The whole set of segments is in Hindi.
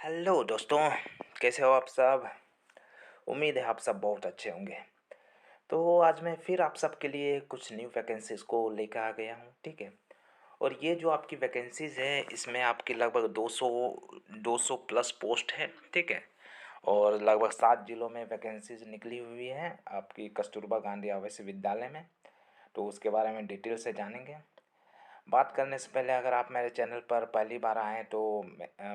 हेलो दोस्तों। कैसे हो आप सब? उम्मीद है आप सब बहुत अच्छे होंगे। तो आज मैं फिर आप सबके लिए कुछ न्यू वैकेंसीज़ को लेकर आ गया हूँ, ठीक है। और ये जो आपकी वैकेंसीज़ है इसमें आपकी लगभग 200 प्लस पोस्ट है, ठीक है। और लगभग 7 जिलों में वैकेंसीज निकली हुई है आपकी कस्तूरबा गांधी आवासीय विद्यालय में। तो उसके बारे में डिटेल से जानेंगे। बात करने से पहले अगर आप मेरे चैनल पर पहली बार आएँ तो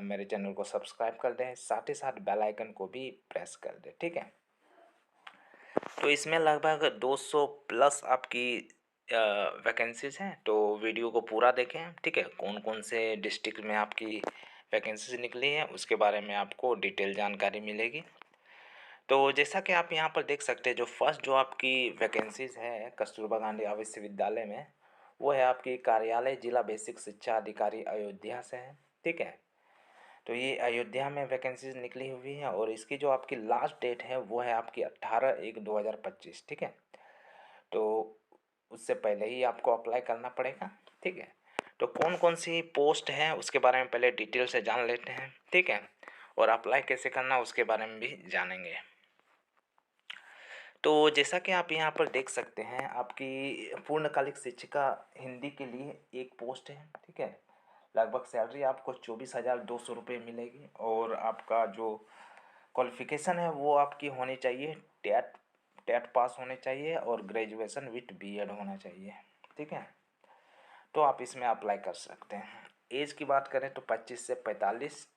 मेरे चैनल को सब्सक्राइब कर दें, साथ ही साथ बेल आइकन को भी प्रेस कर दें, ठीक है। तो इसमें लगभग 200 प्लस आपकी वैकेंसीज़ हैं, तो वीडियो को पूरा देखें, ठीक है। कौन कौन से डिस्ट्रिक्ट में आपकी वैकेंसीज निकली हैं उसके बारे में आपको डिटेल जानकारी मिलेगी। तो जैसा कि आप यहाँ पर देख सकते हैं, जो फर्स्ट जो आपकी वैकेंसीज है कस्तूरबा गांधी आवासीय विद्यालय में, वो है आपकी कार्यालय जिला बेसिक शिक्षा अधिकारी अयोध्या से है, ठीक है। तो ये अयोध्या में वैकेंसीज निकली हुई है और इसकी जो आपकी लास्ट डेट है वो है आपकी 18/1/2025, ठीक है। तो उससे पहले ही आपको अप्लाई करना पड़ेगा, ठीक है। तो कौन कौन सी पोस्ट है उसके बारे में पहले डिटेल से जान लेते हैं, ठीक है। और अप्लाई कैसे करना उसके बारे में भी जानेंगे। तो जैसा कि आप यहाँ पर देख सकते हैं, आपकी पूर्णकालिक शिक्षिका हिंदी के लिए एक पोस्ट है, ठीक है। लगभग सैलरी आपको 24,200 रुपये मिलेगी और आपका जो क्वालिफ़िकेशन है वो आपकी होनी चाहिए टेट टेट पास होने चाहिए और ग्रेजुएशन विथ बीएड होना चाहिए, ठीक है। तो आप इसमें अप्लाई कर सकते हैं। एज की बात करें तो 25 से 45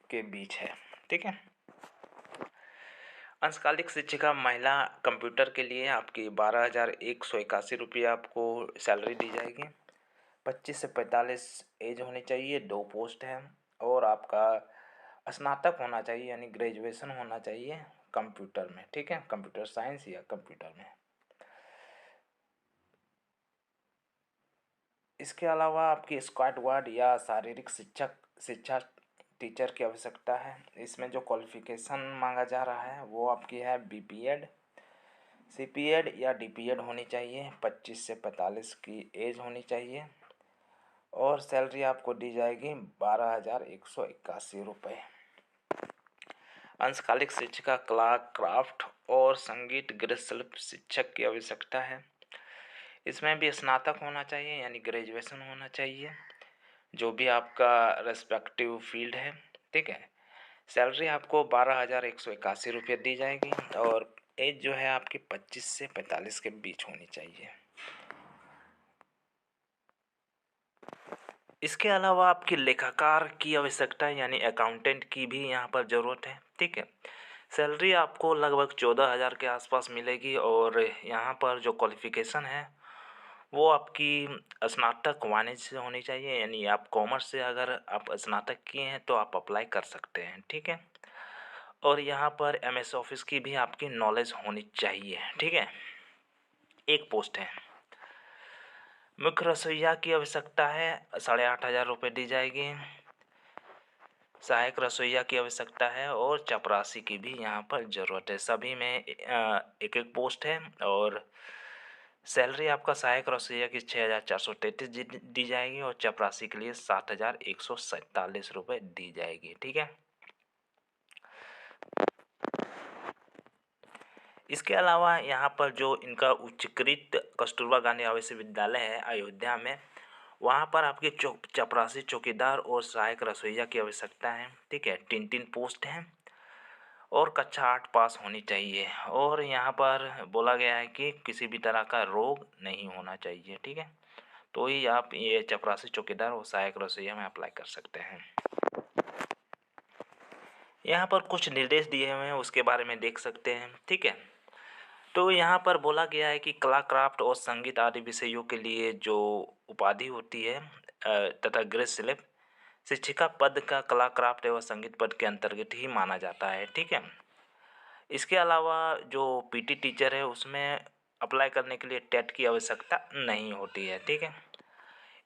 के बीच है, ठीक है। अंशकालिक शिक्षिका महिला कंप्यूटर के लिए आपकी 12,181 रुपये आपको सैलरी दी जाएगी। 25 से 45 एज होनी चाहिए, 2 पोस्ट हैं। और आपका स्नातक होना चाहिए यानी ग्रेजुएशन होना चाहिए कंप्यूटर में, ठीक है, कंप्यूटर साइंस या कंप्यूटर में। इसके अलावा आपकी स्क्वाड वार्ड या शारीरिक शिक्षा टीचर की आवश्यकता है। इसमें जो क्वालिफ़िकेशन मांगा जा रहा है वो आपकी है बीपीएड, सीपीएड या डीपीएड होनी चाहिए। 25 से 45 की एज होनी चाहिए और सैलरी आपको दी जाएगी 12,181 रुपये। अंशकालिक शिक्षिका कला क्राफ्ट और संगीत गृह शिल्प शिक्षक की आवश्यकता है। इसमें भी स्नातक होना चाहिए यानी ग्रेजुएशन होना चाहिए, जो भी आपका रेस्पेक्टिव फील्ड है, ठीक है। सैलरी आपको 12,181 रुपये दी जाएगी और एज जो है आपकी 25 से 45 के बीच होनी चाहिए। इसके अलावा आपकी लेखाकार की आवश्यकता है यानी अकाउंटेंट की भी यहाँ पर ज़रूरत है, ठीक है। सैलरी आपको लगभग 14,000 के आसपास मिलेगी और यहाँ पर जो क्वालिफ़िकेशन है वो आपकी स्नातक वाणिज्य से होनी चाहिए यानी आप कॉमर्स से अगर आप स्नातक किए हैं तो आप अप्लाई कर सकते हैं, ठीक है। और यहाँ पर एमएस ऑफिस की भी आपकी नॉलेज होनी चाहिए, ठीक है। एक पोस्ट है। मुख्य रसोइया की आवश्यकता है, 8,500 रुपये दी जाएगी। सहायक रसोइया की आवश्यकता है और चपरासी की भी यहाँ पर ज़रूरत है। सभी में एक एक पोस्ट है और सैलरी आपका सहायक रसोइया की 6,433 दी जाएगी और चपरासी के लिए 7,147 रुपये दी जाएगी, ठीक है। इसके अलावा यहाँ पर जो इनका उच्चीकृत कस्तूरबा गांधी आवासीय विद्यालय है अयोध्या में, वहाँ पर आपके चपरासी चौकीदार और सहायक रसोइया की आवश्यकता है, ठीक है। 3 पोस्ट हैं और कक्षा 8 पास होनी चाहिए और यहाँ पर बोला गया है कि किसी भी तरह का रोग नहीं होना चाहिए, ठीक है। तो ही आप ये चपरासी चौकीदार और सहायक रसोइया में अप्लाई कर सकते हैं। यहाँ पर कुछ निर्देश दिए हुए हैं उसके बारे में देख सकते हैं, ठीक है। तो यहाँ पर बोला गया है कि कला क्राफ्ट और संगीत आदि विषयों के लिए जो उपाधि होती है तथा गृह शिल्प शिक्षिका पद का कला क्राफ्ट एवं संगीत पद के अंतर्गत ही माना जाता है, ठीक है। इसके अलावा जो पीटी टीचर है उसमें अप्लाई करने के लिए टेट की आवश्यकता नहीं होती है, ठीक है।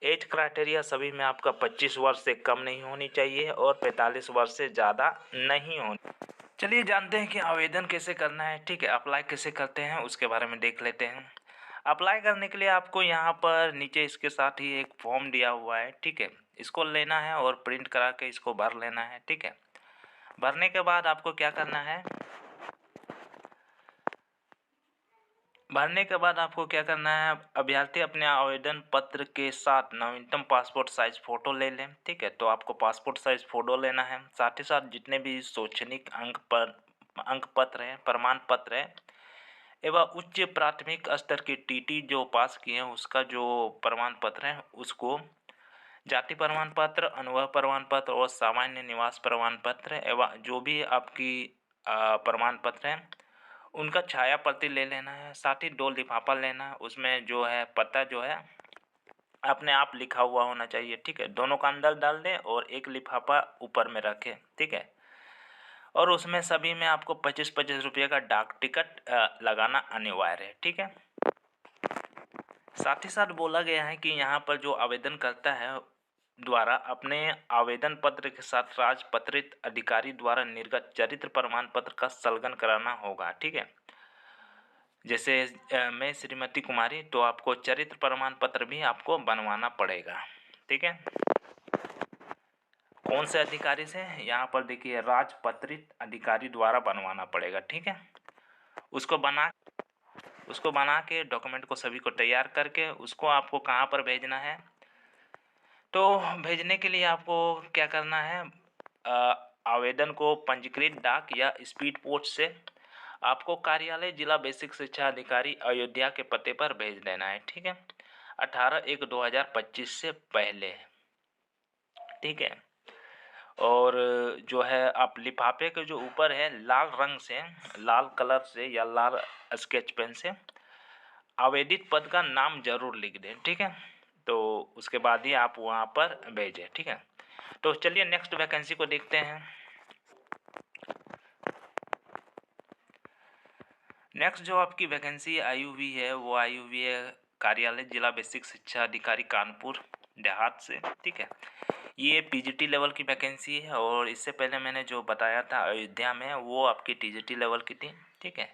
एज क्राइटेरिया सभी में आपका 25 वर्ष से कम नहीं होनी चाहिए और 45 वर्ष से ज़्यादा नहीं होनी। चलिए जानते हैं कि आवेदन कैसे करना है, ठीक है। अप्लाई कैसे करते हैं उसके बारे में देख लेते हैं। अप्लाई करने के लिए आपको यहाँ पर नीचे इसके साथ ही एक फॉर्म दिया हुआ है, ठीक है। इसको लेना है और प्रिंट करा के इसको भर लेना है, ठीक है। भरने के बाद आपको क्या करना है, भरने के बाद आपको क्या करना है, अभ्यर्थी अपने आवेदन पत्र के साथ नवीनतम पासपोर्ट साइज फ़ोटो ले लें। ठीक है, तो आपको पासपोर्ट साइज फ़ोटो लेना है, साथ ही साथ जितने भी शैक्षणिक अंक पत्र हैं, प्रमाण पत्र है एवं उच्च प्राथमिक स्तर की टीटी जो पास किए हैं उसका जो प्रमाण पत्र है उसको, जाति प्रमाण पत्र, अनुभव प्रमाण पत्र और सामान्य निवास प्रमाण पत्र एवं जो भी आपकी प्रमाण पत्र हैं उनका छाया प्रति ले लेना है। साथ ही 2 लिफाफा लेना है, उसमें जो है पता जो है अपने आप लिखा हुआ होना चाहिए। ठीक है, दोनों का अंदर डाल दें और एक लिफाफा ऊपर में रखें। ठीक है, और उसमें सभी में आपको 25-25 रुपये का डाक टिकट लगाना अनिवार्य है। ठीक है, साथ ही साथ बोला गया है कि यहाँ पर जो आवेदन करता है द्वारा अपने आवेदन पत्र के साथ राजपत्रित अधिकारी द्वारा निर्गत चरित्र प्रमाण पत्र का संलग्न कराना होगा। ठीक है, जैसे मैं श्रीमती कुमारी, तो आपको चरित्र प्रमाण पत्र भी आपको बनवाना पड़ेगा। ठीक है, कौन से अधिकारी से, यहाँ पर देखिए राजपत्रित अधिकारी द्वारा बनवाना पड़ेगा। ठीक है, उसको बना के डॉक्यूमेंट को सभी को तैयार करके उसको आपको कहाँ पर भेजना है, तो भेजने के लिए आपको क्या करना है, आवेदन को पंजीकृत डाक या स्पीड पोस्ट से आपको कार्यालय जिला बेसिक शिक्षा अधिकारी अयोध्या के पते पर भेज देना है। ठीक है, 18/1/2025 से पहले। ठीक है, और जो है आप लिफाफे के जो ऊपर है लाल रंग से, लाल कलर से या लाल स्केच पेन से आवेदित पद का नाम जरूर लिख दें। ठीक है, तो उसके बाद ही आप वहाँ पर भेजें। ठीक है, तो चलिए नेक्स्ट वैकेंसी को देखते हैं। नेक्स्ट जो आपकी वैकेंसी आई हुई है वो आई हुई है कार्यालय जिला बेसिक शिक्षा अधिकारी कानपुर देहात से। ठीक है, ये पीजीटी लेवल की वैकेंसी है और इससे पहले मैंने जो बताया था अयोध्या में वो आपकी टीजीटी लेवल की थी। ठीक है,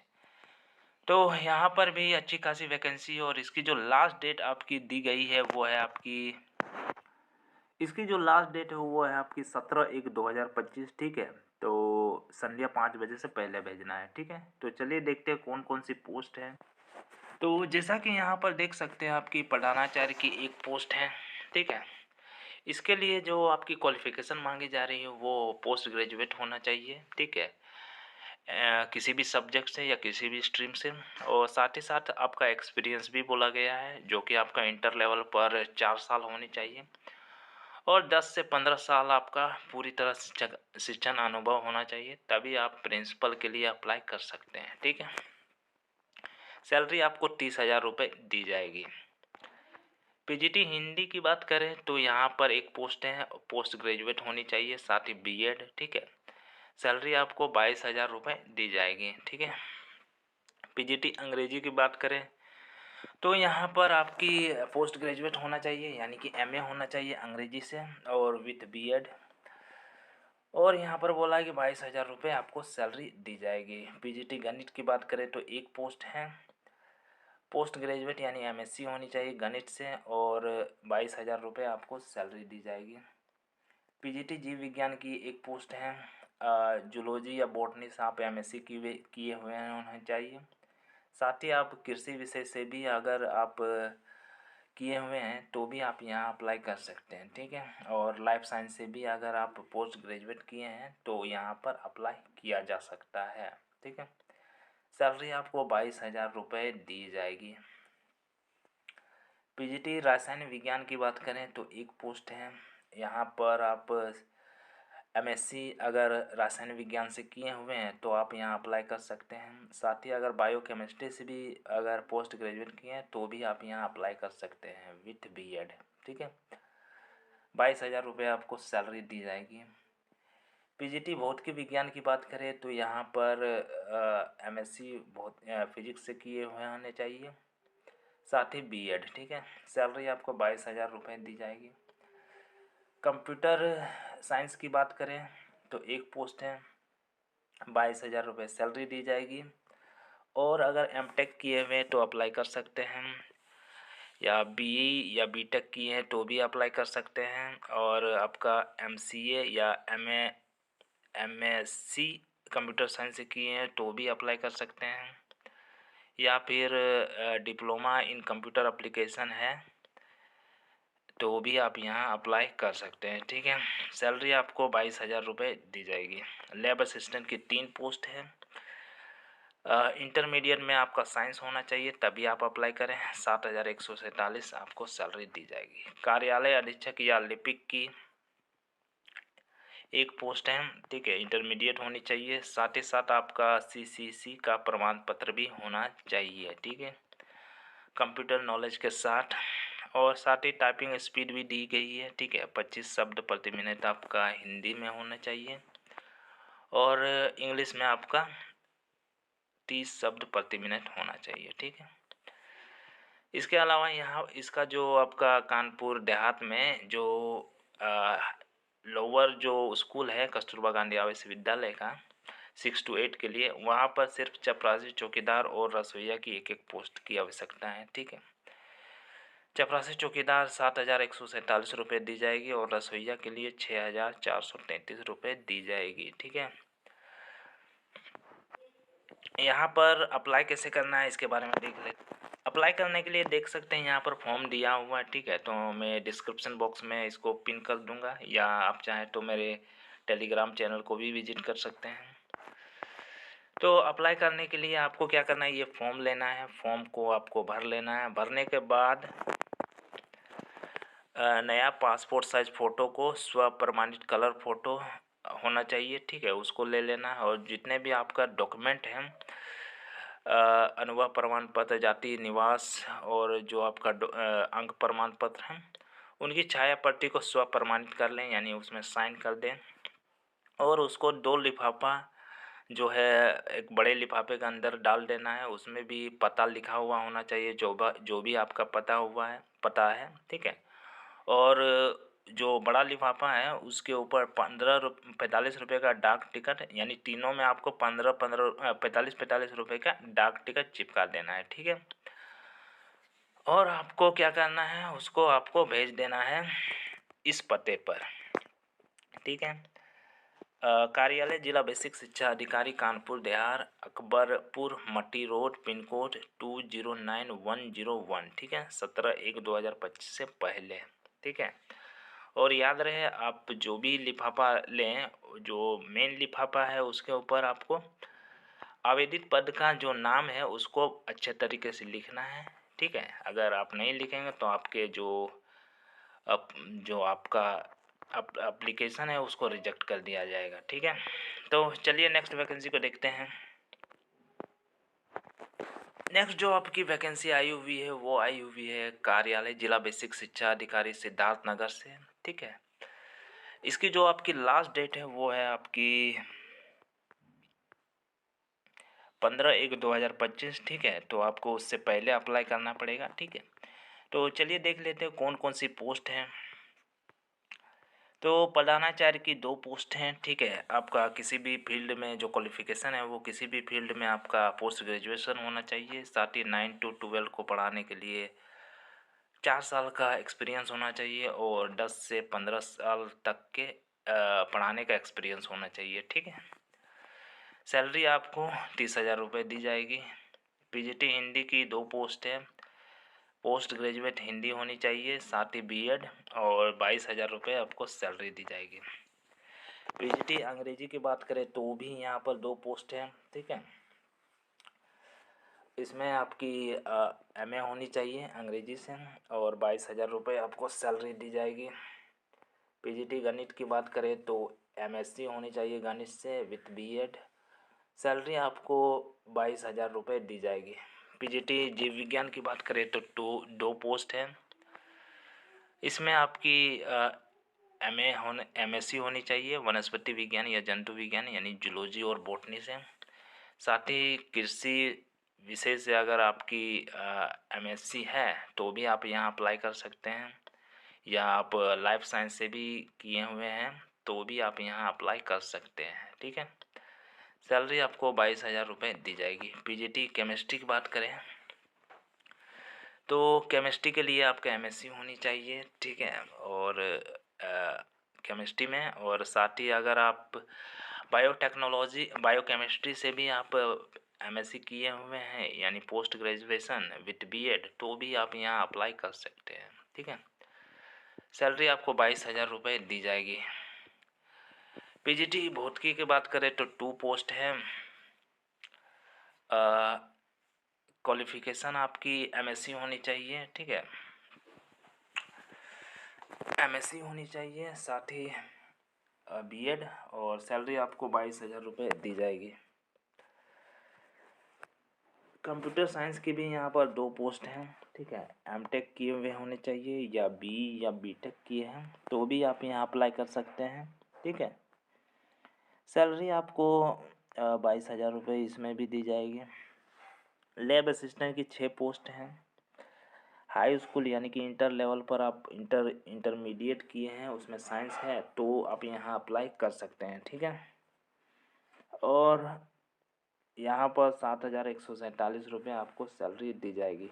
तो यहाँ पर भी अच्छी खासी वैकेंसी है और इसकी जो लास्ट डेट आपकी दी गई है वो है आपकी, इसकी जो लास्ट डेट है वो है आपकी 17/1/2025। ठीक है, तो संध्या 5 बजे से पहले भेजना है। ठीक है, तो चलिए देखते हैं कौन कौन सी पोस्ट है। तो जैसा कि यहाँ पर देख सकते हैं आपकी प्रधानाचार्य की एक पोस्ट है। ठीक है, इसके लिए जो आपकी क्वालिफिकेशन मांगी जा रही है वो पोस्ट ग्रेजुएट होना चाहिए। ठीक है, किसी भी सब्जेक्ट से या किसी भी स्ट्रीम से, और साथ ही साथ आपका एक्सपीरियंस भी बोला गया है जो कि आपका इंटर लेवल पर 4 साल होनी चाहिए और 10 से 15 साल आपका पूरी तरह शिक्षण अनुभव होना चाहिए, तभी आप प्रिंसिपल के लिए अप्लाई कर सकते हैं। ठीक है, सैलरी आपको 30,000 रुपये दी जाएगी। पीजीटी हिंदी की बात करें तो यहाँ पर एक पोस्ट है, पोस्ट ग्रेजुएट होनी चाहिए, साथ ही बीएड। ठीक है, सैलरी आपको 22,000 रुपये दी जाएगी। ठीक है, पीजीटी अंग्रेजी की बात करें तो यहाँ पर आपकी पोस्ट ग्रेजुएट होना चाहिए यानी कि एमए होना चाहिए अंग्रेजी से और विथ बीएड, और यहाँ पर बोला है कि 22,000 रुपये आपको सैलरी दी जाएगी। पीजीटी गणित की बात करें तो एक पोस्ट है, पोस्ट ग्रेजुएट यानी एमएससी होनी चाहिए गणित से और 22,000 रुपये आपको सैलरी दी जाएगी। पीजीटी जीव विज्ञान की एक पोस्ट है, जूलॉजी या बॉटनी से आप एमएससी किए हुए हैं होने चाहिए। साथ ही आप कृषि विषय से भी अगर आप किए हुए हैं तो भी आप यहाँ अप्लाई कर सकते हैं। ठीक है, और लाइफ साइंस से भी अगर आप पोस्ट ग्रेजुएट किए हैं तो यहाँ पर अप्लाई किया जा सकता है। ठीक है, सैलरी आपको 22,000 रुपये दी जाएगी। पीजीटी रासायनिक विज्ञान की बात करें तो एक पोस्ट है, यहाँ पर आप एमएससी अगर रासायनिक विज्ञान से किए हुए हैं तो आप यहाँ अप्लाई कर सकते हैं। साथ ही अगर बायोकेमिस्ट्री से भी अगर पोस्ट ग्रेजुएट किए हैं तो भी आप यहाँ अप्लाई कर सकते हैं विथ बीएड। ठीक है, 22,000 रुपये आपको सैलरी दी जाएगी। पीजीटी भौतिक विज्ञान की बात करें तो यहाँ पर एमएससी फिजिक्स से किए हुए होने चाहिए, साथ ही बीएड। ठीक है, सैलरी आपको 22,000 रुपये दी जाएगी। कंप्यूटर साइंस की बात करें तो एक पोस्ट है, 22,000 रुपये सैलरी दी जाएगी, और अगर एमटेक किए हुए तो अप्लाई कर सकते हैं, या बीई या बीटेक किए हैं तो भी अप्लाई कर सकते हैं, और आपका एमसीए या एमए एमएससी कंप्यूटर साइंस से किए हैं तो भी अप्लाई कर सकते हैं, या फिर डिप्लोमा इन कंप्यूटर एप्लीकेशन है तो भी आप यहाँ अप्लाई कर सकते हैं, ठीक है। सैलरी आपको 22,000 रुपये दी जाएगी। लैब असिस्टेंट की 3 पोस्ट है। इंटरमीडिएट में आपका साइंस होना चाहिए तभी आप अप्लाई करें। 7,147 आपको सैलरी दी जाएगी। कार्यालय अधीक्षक या लिपिक की 1 पोस्ट है, ठीक है। इंटरमीडिएट होनी चाहिए, साथ ही साथ आपका सीसीसी का प्रमाण पत्र भी होना चाहिए, ठीक है, कंप्यूटर नॉलेज के साथ। और साथ ही टाइपिंग स्पीड भी दी गई है, ठीक है। 25 शब्द प्रति मिनट आपका हिंदी में होना चाहिए और इंग्लिश में आपका 30 शब्द प्रति मिनट होना चाहिए, ठीक है। इसके अलावा यहाँ इसका जो आपका कानपुर देहात में जो लोअर जो स्कूल है कस्तूरबा गांधी आवासीय विद्यालय का 6 to 8 के लिए, वहाँ पर सिर्फ चपरासी, चौकीदार और रसोइया की 1-1 पोस्ट की आवश्यकता है, ठीक है। चपरासी चौकीदार 7,147 रुपये दी जाएगी और रसोइया के लिए 6,433 रुपये दी जाएगी, ठीक है। यहाँ पर अप्लाई कैसे करना है इसके बारे में देख लेते। अप्लाई करने के लिए देख सकते हैं यहाँ पर फॉर्म दिया हुआ है, ठीक है। तो मैं डिस्क्रिप्शन बॉक्स में इसको पिन कर दूंगा, या आप चाहें तो मेरे टेलीग्राम चैनल को भी विजिट कर सकते हैं। तो अप्लाई करने के लिए आपको क्या करना है, ये फॉर्म लेना है, फॉर्म को आपको भर लेना है। भरने के बाद नया पासपोर्ट साइज फ़ोटो को स्व प्रमाणित कलर फ़ोटो होना चाहिए, ठीक है, उसको ले लेना है। और जितने भी आपका डॉक्यूमेंट हैं, अनुभव प्रमाण पत्र, जाति निवास और जो आपका अंक प्रमाण पत्र हैं, उनकी छाया प्रति को स्व प्रमाणित कर लें, यानी उसमें साइन कर दें। और उसको 2 लिफाफा जो है एक बड़े लिफाफे के अंदर डाल देना है। उसमें भी पता लिखा हुआ होना चाहिए, जो भी आपका पता है, ठीक है। और जो बड़ा लिफाफा है उसके ऊपर 45 रुपये का डाक टिकट, यानी तीनों में आपको 45 रुपये का डाक टिकट चिपका देना है, ठीक है। और आपको क्या करना है, उसको आपको भेज देना है इस पते पर, ठीक है। कार्यालय जिला बेसिक शिक्षा अधिकारी कानपुर देहात, अकबरपुर मट्टी रोड, पिन कोड 209101, ठीक है, 17/1/2025 से पहले, ठीक है। और याद रहे आप जो भी लिफाफा लें, जो मेन लिफाफा है उसके ऊपर आपको आवेदित पद का जो नाम है उसको अच्छे तरीके से लिखना है, ठीक है। अगर आप नहीं लिखेंगे तो आपके जो आपका एप्लीकेशन है उसको रिजेक्ट कर दिया जाएगा, ठीक है। तो चलिए नेक्स्ट वैकेंसी को देखते हैं। नेक्स्ट जो आपकी वैकेंसी आई हुई है वो आई हुई है कार्यालय जिला बेसिक शिक्षा अधिकारी सिद्धार्थनगर से, ठीक है। इसकी जो आपकी लास्ट डेट है वो है आपकी 15/1/2025, ठीक है। तो आपको उससे पहले अप्लाई करना पड़ेगा, ठीक है। तो चलिए देख लेते हैं कौन कौन सी पोस्ट हैं। तो प्रधानाचार्य की 2 पोस्ट हैं, ठीक है। आपका किसी भी फील्ड में जो क्वालिफिकेशन है वो किसी भी फील्ड में आपका पोस्ट ग्रेजुएशन होना चाहिए। साथ ही 9 to 12 को पढ़ाने के लिए 4 साल का एक्सपीरियंस होना चाहिए और 10 से 15 साल तक के पढ़ाने का एक्सपीरियंस होना चाहिए, ठीक है। सैलरी आपको 30,000 रुपये दी जाएगी। पीजीटी हिंदी की 2 पोस्ट है। पोस्ट ग्रेजुएट हिंदी होनी चाहिए, साथ ही बीएड, और 22,000 रुपये आपको सैलरी दी जाएगी। पीजीटी अंग्रेजी की बात करें तो भी यहाँ पर 2 पोस्ट हैं, ठीक है। इसमें आपकी एमए होनी चाहिए अंग्रेजी से और 22,000 रुपये आपको सैलरी दी जाएगी। पीजीटी गणित की बात करें तो एमएससी होनी चाहिए गणित से विथ बीएड, सैलरी आपको 22,000 रुपये दी जाएगी। पीजीटी जीव विज्ञान की बात करें तो 2 पोस्ट हैं। इसमें आपकी एमएससी होनी चाहिए वनस्पति विज्ञान या जंतु विज्ञान, यानी जूलॉजी और बॉटनी से। साथ ही कृषि विषय से अगर आपकी एमएससी है तो भी आप यहाँ अप्लाई कर सकते हैं, या आप लाइफ साइंस से भी किए हुए हैं तो भी आप यहाँ अप्लाई कर सकते हैं, ठीक है। सैलरी आपको 22,000 रुपये दी जाएगी। पीजीटी केमिस्ट्री की बात करें तो केमिस्ट्री के लिए आपका एमएससी होनी चाहिए, ठीक है, और केमिस्ट्री में। और साथ ही अगर आप बायोटेक्नोलॉजी बायोकेमिस्ट्री से भी आप एमएससी किए हुए हैं यानी पोस्ट ग्रेजुएशन विथ बीएड, तो भी आप यहाँ अप्लाई कर सकते हैं, ठीक है। सैलरी आपको 22,000 रुपये दी जाएगी। पीजीटी भौतिकी की बात करें तो 2 पोस्ट है। क्वालिफिकेशन आपकी एमएससी होनी चाहिए, ठीक है, एमएससी होनी चाहिए, साथ ही बीएड, और सैलरी आपको 22,000 रुपये दी जाएगी। कंप्यूटर साइंस की भी यहाँ पर 2 पोस्ट हैं, ठीक है। एमटेक किए हुए होने चाहिए या बीटेक किए हैं, तो भी आप यहाँ अप्लाई कर सकते हैं, ठीक है। सैलरी आपको 22,000 रुपये इसमें भी दी जाएगी। लैब असिस्टेंट की 6 पोस्ट हैं। हाई स्कूल यानी कि इंटर लेवल पर आप इंटरमीडिएट किए हैं, उसमें साइंस है, तो आप यहाँ अप्लाई कर सकते हैं, ठीक है। और यहाँ पर 7,147 रुपये आपको सैलरी दी जाएगी।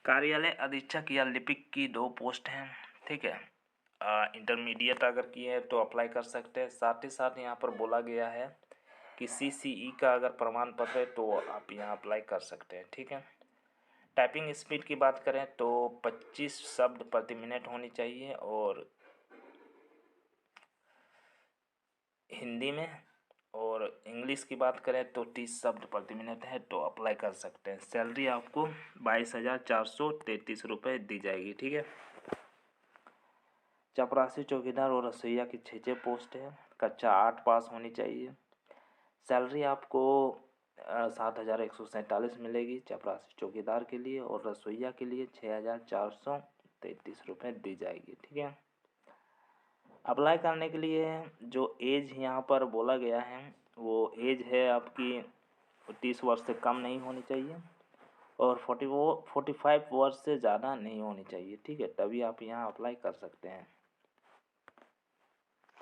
कार्यालय अधीक्षक या लिपिक की 2 पोस्ट हैं, ठीक है। इंटरमीडिएट अगर किए हैं तो अप्लाई कर सकते हैं। साथ ही साथ यहाँ पर बोला गया है कि सीसीई का अगर प्रमाण पत्र है तो आप यहाँ अप्लाई कर सकते हैं, ठीक है। टाइपिंग स्पीड की बात करें तो 25 शब्द प्रति मिनट होनी चाहिए, और हिंदी में, और इंग्लिश की बात करें तो 30 शब्द प्रति मिनट है, तो अप्लाई कर सकते हैं। सैलरी आपको 22,433 रुपये दी जाएगी, ठीक है। चपरासी, चौकीदार और रसोइया की 6 पोस्ट है। कक्षा 8 पास होनी चाहिए। सैलरी आपको 7,147 मिलेगी चपरासी चौकीदार के लिए, और रसोइया के लिए 6,433 रुपये दी जाएगी, ठीक है। अप्लाई करने के लिए जो एज यहाँ पर बोला गया है वो एज है आपकी 30 वर्ष से कम नहीं होनी चाहिए, और 45 वर्ष से ज़्यादा नहीं होनी चाहिए, ठीक है, तभी आप यहाँ अप्लाई कर सकते हैं।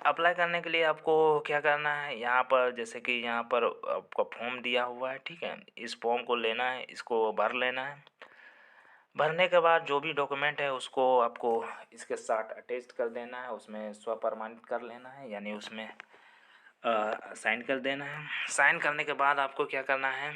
अप्लाई करने के लिए आपको क्या करना है, यहाँ पर जैसे कि यहाँ पर आपका फॉर्म दिया हुआ है, ठीक है, इस फॉर्म को लेना है, इसको भर लेना है। भरने के बाद जो भी डॉक्यूमेंट है उसको आपको इसके साथ अटैच कर देना है, उसमें स्वप्रमाणित कर लेना है, यानी उसमें साइन कर देना है। साइन करने के बाद आपको क्या करना है,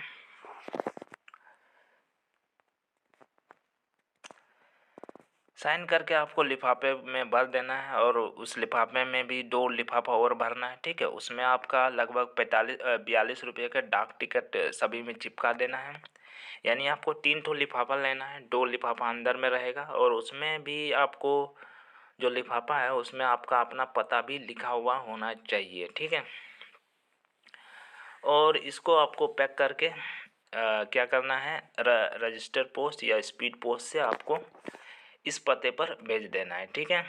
साइन करके आपको लिफाफे में भर देना है, और उस लिफाफे में भी 2 लिफाफा और भरना है, ठीक है। उसमें आपका लगभग 42 रुपये का डाक टिकट सभी में चिपका देना है, यानी आपको 3 ठो लिफाफा लेना है, 2 लिफाफा अंदर में रहेगा, और उसमें भी आपको जो लिफाफा है उसमें आपका अपना पता भी लिखा हुआ होना चाहिए, ठीक है। और इसको आपको पैक करके क्या करना है, रजिस्टर पोस्ट या स्पीड पोस्ट से आपको इस पते पर भेज देना है, ठीक है।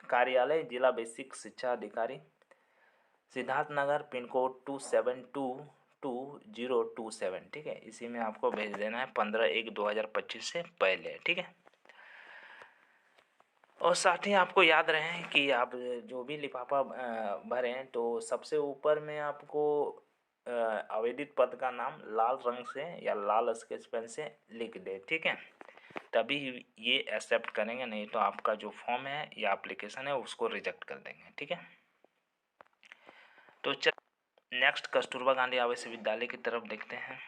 कार्यालय जिला बेसिक शिक्षा अधिकारी, सिद्धार्थ नगर, पिन कोड 2722-027, ठीक है, इसी में आपको भेज देना है 15/1/2025 से पहले, ठीक है। और साथ ही आपको याद रहे कि आप जो भी लिफाफा भरें तो सबसे ऊपर में आपको आवेदित पद का नाम लाल रंग से या लाल स्केच पेन से लिख दे, ठीक है, तभी ये एक्सेप्ट करेंगे, नहीं तो आपका जो फॉर्म है या एप्लीकेशन है उसको रिजेक्ट कर देंगे, ठीक है। तो नेक्स्ट कस्तूरबा गांधी आवासीय विद्यालय की तरफ देखते हैं।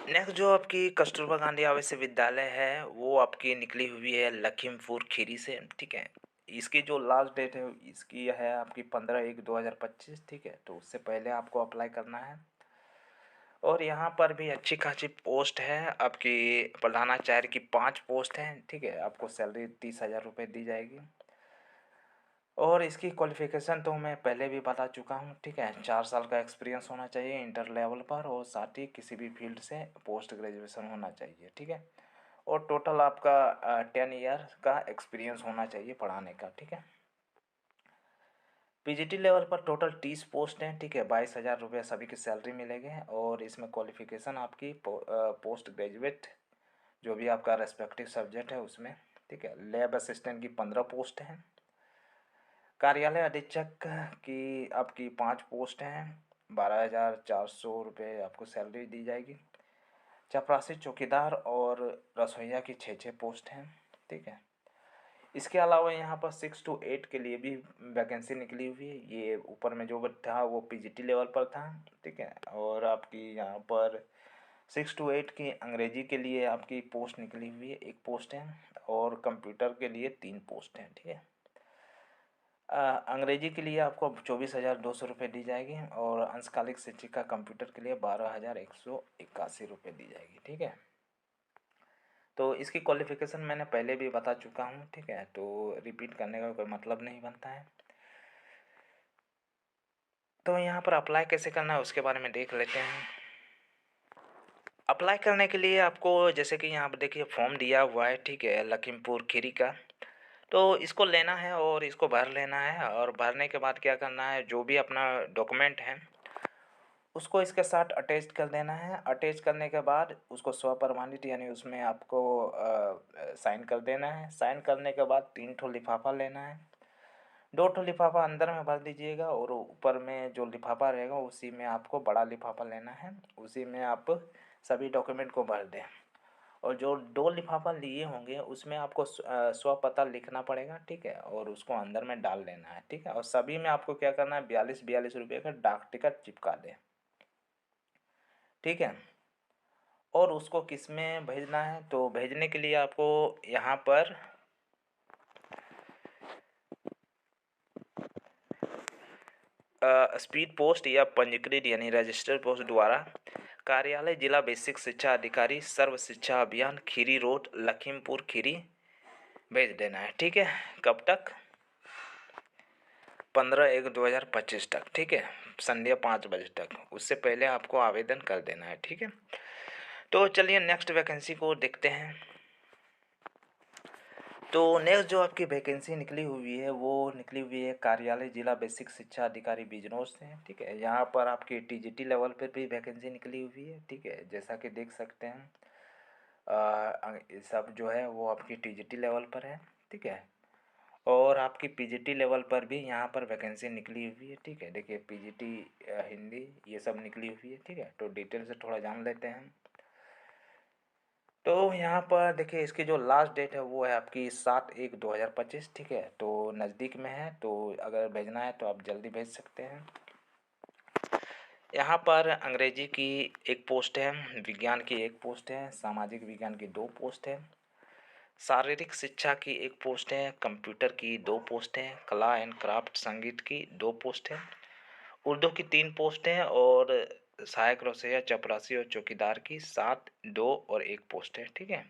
नेक्स्ट जो आपकी कस्तूरबा गांधी आवासीय विद्यालय है, वो आपकी निकली हुई है लखीमपुर खीरी से, ठीक है। इसकी जो लास्ट डेट है, इसकी है आपकी 15/1/2025, ठीक है। तो उससे पहले आपको अप्लाई करना है। और यहाँ पर भी अच्छी खासी पोस्ट है आपकी। प्रधानाचार्य की 5 पोस्ट हैं, ठीक है। आपको सैलरी 30,000 रुपये दी जाएगी। और इसकी क्वालिफ़िकेशन तो मैं पहले भी बता चुका हूँ, ठीक है। 4 साल का एक्सपीरियंस होना चाहिए इंटर लेवल पर, और साथ ही किसी भी फील्ड से पोस्ट ग्रेजुएशन होना चाहिए, ठीक है। और टोटल आपका 10 ईयर का एक्सपीरियंस होना चाहिए पढ़ाने का, ठीक है। पीजीटी लेवल पर टोटल 30 पोस्ट हैं, ठीक है। 22,000 रुपये सभी की सैलरी मिलेगी। और इसमें क्वालिफ़िकेशन आपकी पोस्ट ग्रेजुएट जो भी आपका रेस्पेक्टिव सब्जेक्ट है उसमें, ठीक है। लैब असिस्टेंट की 15 पोस्ट हैं। कार्यालय अधीक्षक की आपकी 5 पोस्ट हैं। 12,400 रुपये आपको सैलरी दी जाएगी। चपरासी, चौकीदार और रसोइया की 6 पोस्ट हैं, ठीक है। इसके अलावा यहाँ पर 6 to 8 के लिए भी वैकेंसी निकली हुई है। ये ऊपर में जो था वो पीजीटी लेवल पर था, ठीक है। और आपकी यहाँ पर 6 to 8 की अंग्रेजी के लिए आपकी पोस्ट निकली हुई है, 1 पोस्ट है। और कंप्यूटर के लिए 3 पोस्ट हैं, ठीक है। अंग्रेजी के लिए आपको 24,200 रुपये दी जाएगी। और अंशकालिक शिक्षिका कंप्यूटर के लिए 12,181 रुपये दी जाएगी, ठीक है। तो इसकी क्वालिफ़िकेशन मैंने पहले भी बता चुका हूँ, ठीक है। तो रिपीट करने का कोई मतलब नहीं बनता है। तो यहाँ पर अप्लाई कैसे करना है उसके बारे में देख लेते हैं। अप्लाई करने के लिए आपको जैसे कि यहाँ पर देखिए फॉर्म दिया हुआ है, ठीक है, लखीमपुर खीरी का। तो इसको लेना है और इसको भर लेना है। और भरने के बाद क्या करना है, जो भी अपना डॉक्यूमेंट है उसको इसके साथ अटैच कर देना है। अटैच करने के बाद उसको स्वप्रमाणित यानी उसमें आपको साइन कर देना है। साइन करने के बाद 3 ठो लिफाफा लेना है। 2 ठो लिफाफा अंदर में भर दीजिएगा, और ऊपर में जो लिफाफा रहेगा उसी में आपको बड़ा लिफाफा लेना है। उसी में आप सभी डॉक्यूमेंट को भर दें। और जो 2 लिफाफा लिए होंगे उसमें आपको स्वपता लिखना पड़ेगा, ठीक है। और उसको अंदर में डाल देना है, ठीक है। और सभी में आपको क्या करना है, 42-42 रुपये का डाक टिकट चिपका दें, ठीक है। और उसको किस में भेजना है, तो भेजने के लिए आपको यहाँ पर स्पीड पोस्ट या पंजीकृत यानी रजिस्टर्ड पोस्ट द्वारा कार्यालय जिला बेसिक शिक्षा अधिकारी सर्व शिक्षा अभियान खीरी रोड लखीमपुर खीरी भेज देना है, ठीक है। कब तक, 15/1/2025 तक, ठीक है। संध्या 5 बजे तक, उससे पहले आपको आवेदन कर देना है, ठीक है। तो चलिए नेक्स्ट वैकेंसी को देखते हैं। तो नेक्स्ट जो आपकी वैकेंसी निकली हुई है वो निकली हुई है कार्यालय जिला बेसिक शिक्षा अधिकारी बिजनौर से, ठीक है। यहाँ पर आपकी टीजीटी लेवल पर भी वैकेंसी निकली हुई है, ठीक है। जैसा कि देख सकते हैं सब जो है वो आपकी टीजीटी लेवल पर है, ठीक है। और आपकी पीजीटी लेवल पर भी यहाँ पर वैकेंसी निकली हुई है, ठीक है। देखिए पीजीटी हिंदी ये सब निकली हुई है, ठीक है। तो डिटेल से थोड़ा जान लेते हैं। तो यहाँ पर देखिए इसकी जो लास्ट डेट है वो है आपकी 7/1/2025, ठीक है। तो नज़दीक में है, तो अगर भेजना है तो आप जल्दी भेज सकते हैं। यहाँ पर अंग्रेजी की 1 पोस्ट है, विज्ञान की 1 पोस्ट है, सामाजिक विज्ञान की 2 पोस्ट है, शारीरिक शिक्षा की 1 पोस्ट है, कंप्यूटर की 2 पोस्ट हैं, कला एंड क्राफ्ट संगीत की 2 पोस्ट हैं, उर्दू की 3 पोस्ट हैं, और सहायक रसोइया चपरासी और चौकीदार की 7, 2 और 1 पोस्ट है, ठीक है।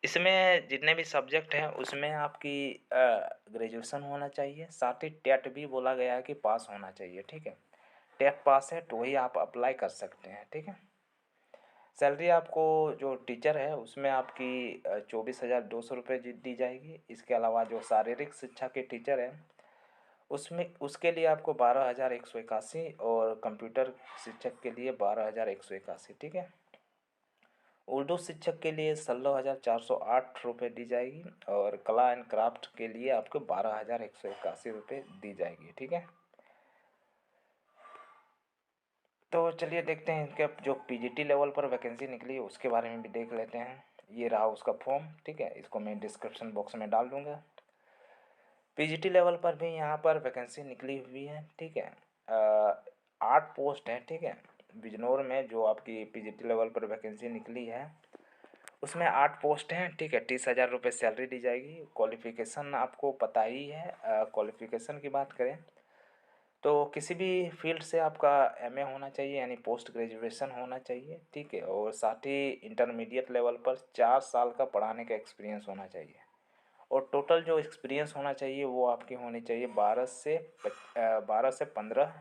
इसमें जितने भी सब्जेक्ट हैं उसमें आपकी ग्रेजुएशन होना चाहिए। साथ ही टेट भी बोला गया है कि पास होना चाहिए, ठीक है। टेट पास है तो ही आप अप्लाई कर सकते हैं, ठीक है। सैलरी आपको जो टीचर है उसमें आपकी 24,200 रुपये दी जाएगी। इसके अलावा जो शारीरिक शिक्षा के टीचर हैं उसमें उसके लिए आपको 12,181, और कंप्यूटर शिक्षक के लिए 12,181, ठीक है। उर्दू शिक्षक के लिए 16,408 रुपये दी जाएगी। और कला एंड क्राफ्ट के लिए आपको 12,181 रुपये दी जाएगी, ठीक है। तो चलिए देखते हैं इनके जो पीजीटी लेवल पर वैकेंसी निकली है उसके बारे में भी देख लेते हैं। ये रहा उसका फॉर्म, ठीक है। इसको मैं डिस्क्रिप्शन बॉक्स में डाल दूँगा। पीजीटी लेवल पर भी यहाँ पर वैकेंसी निकली हुई है, ठीक है। 8 पोस्ट हैं, ठीक है। बिजनौर में जो आपकी पीजीटी लेवल पर वैकेंसी निकली है उसमें 8 पोस्ट हैं, ठीक है। 30,000 रुपये सैलरी दी जाएगी। क्वालिफ़िकेशन आपको पता ही है। क्वालिफ़िकेशन की बात करें तो किसी भी फील्ड से आपका एमए होना चाहिए, यानी पोस्ट ग्रेजुएशन होना चाहिए, ठीक है। और साथ ही इंटरमीडिएट लेवल पर 4 साल का पढ़ाने का एक्सपीरियंस होना चाहिए। और टोटल जो एक्सपीरियंस होना चाहिए वो आपकी होनी चाहिए 12 से 15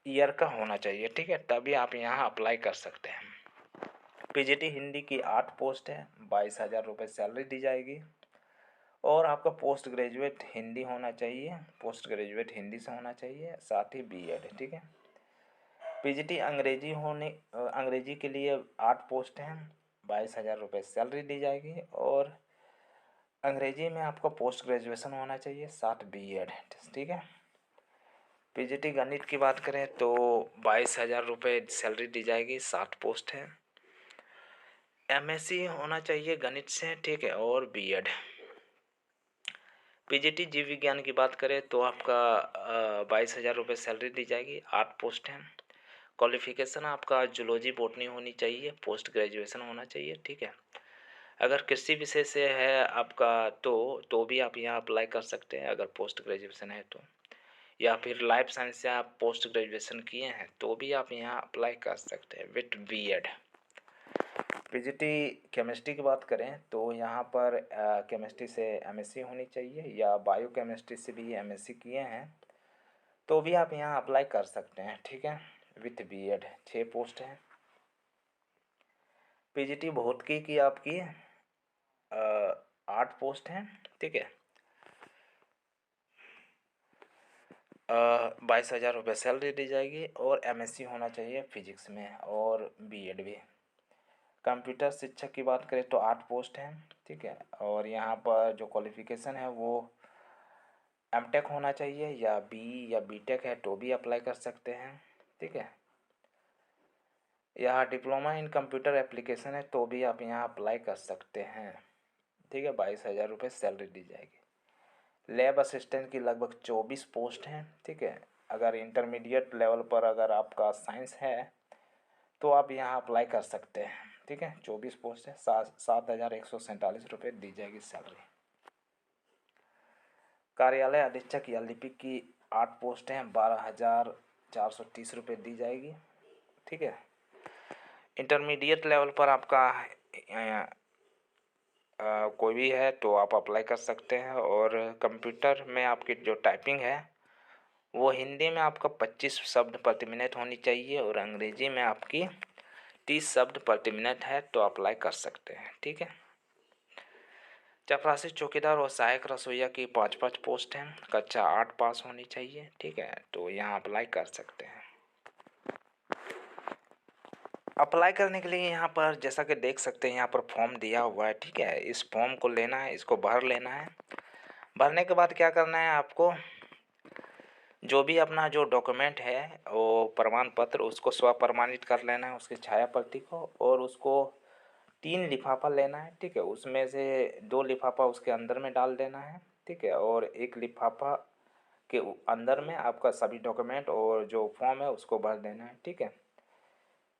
ईयर का होना चाहिए, ठीक है। तभी आप यहाँ अप्लाई कर सकते हैं। पीजीटी हिंदी की 8 पोस्ट है, 22,000 रुपये सैलरी दी जाएगी। और आपका पोस्ट ग्रेजुएट हिंदी होना चाहिए, पोस्ट ग्रेजुएट हिंदी से होना चाहिए, साथ ही बीएड, ठीक है। पीजीटी अंग्रेजी के लिए 8 पोस्ट हैं, 22,000 रुपये सैलरी दी जाएगी। और अंग्रेजी में आपका पोस्ट ग्रेजुएशन होना चाहिए, साथ बीएड, ठीक है। पीजीटी गणित की बात करें तो 22,000 रुपये सैलरी दी जाएगी, 60 पोस्ट है। एमएससी होना चाहिए गणित से, ठीक है। और बीएड। पीजीटी जीव विज्ञान की बात करें तो आपका 22,000 रुपये सैलरी दी जाएगी, 8 पोस्ट हैं। क्वालिफिकेशन आपका जूलॉजी बॉटनी होनी चाहिए, पोस्ट ग्रेजुएशन होना चाहिए, ठीक है। अगर कृषि विषय से है आपका तो भी आप यहाँ अप्लाई कर सकते हैं अगर पोस्ट ग्रेजुएशन है तो। या फिर लाइफ साइंस से आप पोस्ट ग्रेजुएशन किए हैं तो भी आप यहाँ अप्लाई कर सकते हैं विथ बीएड। पीजीटी केमिस्ट्री की बात करें तो यहाँ पर केमिस्ट्री से एमएससी होनी चाहिए, या बायो केमिस्ट्री से भी एमएससी किए हैं तो भी आप यहाँ अप्लाई कर सकते हैं, ठीक है, विथ बीएड। 6 पोस्ट हैं। पीजीटी भौतिकी की आपकी 8 पोस्ट हैं, ठीक है। 22,000 रुपये सैलरी दी जाएगी। और एमएससी होना चाहिए फिजिक्स में, और बीएड भी। कंप्यूटर शिक्षक की बात करें तो 8 पोस्ट हैं, ठीक है। और यहाँ पर जो क्वालिफ़िकेशन है वो एमटेक होना चाहिए, या या बीटेक है तो भी अप्लाई कर सकते हैं, ठीक है। या डिप्लोमा इन कंप्यूटर एप्लीकेशन है तो भी आप यहाँ अप्लाई कर सकते हैं, ठीक है। 22,000 रुपये सैलरी दी जाएगी। लैब असिस्टेंट की लगभग 24 पोस्ट हैं, ठीक है। अगर इंटरमीडिएट लेवल पर अगर आपका साइंस है तो आप यहाँ अप्लाई कर सकते हैं, ठीक है। 24 पोस्ट है, 7,147 रुपये दी जाएगी सैलरी। कार्यालय अधीक्षक या लिपिक की 8 पोस्ट हैं, 12,430 रुपये दी जाएगी, ठीक है। इंटरमीडिएट लेवल पर आपका कोई भी है तो आप अप्लाई कर सकते हैं। और कंप्यूटर में आपकी जो टाइपिंग है वो हिंदी में आपका 25 शब्द प्रति मिनट होनी चाहिए, और अंग्रेजी में आपकी 30 शब्द प्रति मिनट है तो अप्लाई कर सकते हैं, ठीक है। चपरासी चौकीदार और सहायक रसोइया की 5-5 पोस्ट हैं, कक्षा 8 पास होनी चाहिए, ठीक है। तो यहाँ अप्लाई कर सकते हैं। अप्लाई करने के लिए यहाँ पर जैसा कि देख सकते हैं यहाँ पर फॉर्म दिया हुआ है, ठीक है। इस फॉर्म को लेना है, इसको भर लेना है। भरने के बाद क्या करना है आपको, जो भी अपना जो डॉक्यूमेंट है वो प्रमाण पत्र उसको स्वप्रमाणित कर लेना है, उसकी छाया प्रति को। और उसको 3 लिफाफा लेना है, ठीक है। उसमें से 2 लिफाफा उसके अंदर में डाल देना है, ठीक है। और 1 लिफाफा के अंदर में आपका सभी डॉक्यूमेंट और जो फॉर्म है उसको भर देना है, ठीक है।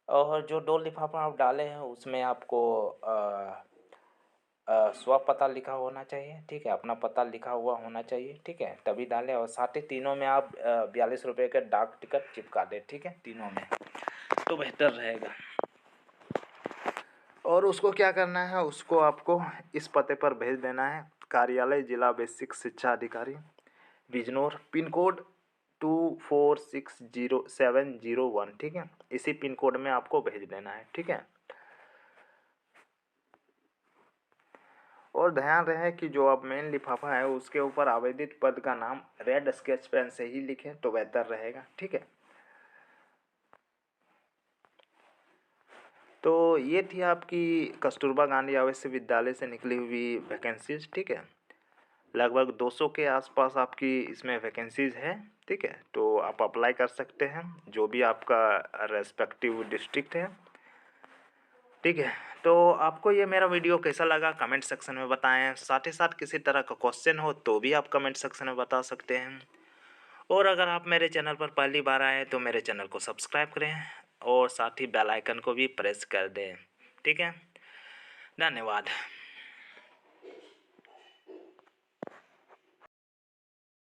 और जो 2 लिफाफा आप डाले हैं उसमें आपको स्व पता लिखा होना चाहिए, ठीक है। अपना पता लिखा हुआ होना चाहिए, ठीक है, तभी डालें। और साथ ही तीनों में आप 42 रुपये का डाक टिकट चिपका दें, ठीक है, तीनों में, तो बेहतर रहेगा। और उसको क्या करना है, उसको आपको इस पते पर भेज देना है। कार्यालय जिला बेसिक शिक्षा अधिकारी, बिजनौर, पिन कोड 2460-701, ठीक है। इसी पिन कोड में आपको भेज देना है, ठीक है। और ध्यान रहे कि जो आप मेन लिफाफा है उसके ऊपर आवेदित पद का नाम रेड स्केच पेन से ही लिखें तो बेहतर रहेगा, ठीक है। तो ये थी आपकी कस्तूरबा गांधी आवासीय विद्यालय से निकली हुई वैकेंसीज, ठीक है। लगभग 200 के आसपास आपकी इसमें वैकेंसीज है, ठीक है। तो आप अप्लाई कर सकते हैं जो भी आपका रेस्पेक्टिव डिस्ट्रिक्ट है, ठीक है। तो आपको ये मेरा वीडियो कैसा लगा कमेंट सेक्शन में बताएं। साथ ही साथ किसी तरह का क्वेश्चन हो तो भी आप कमेंट सेक्शन में बता सकते हैं। और अगर आप मेरे चैनल पर पहली बार आए तो मेरे चैनल को सब्सक्राइब करें और साथ ही बेल आइकन को भी प्रेस कर दें। ठीक है, धन्यवाद।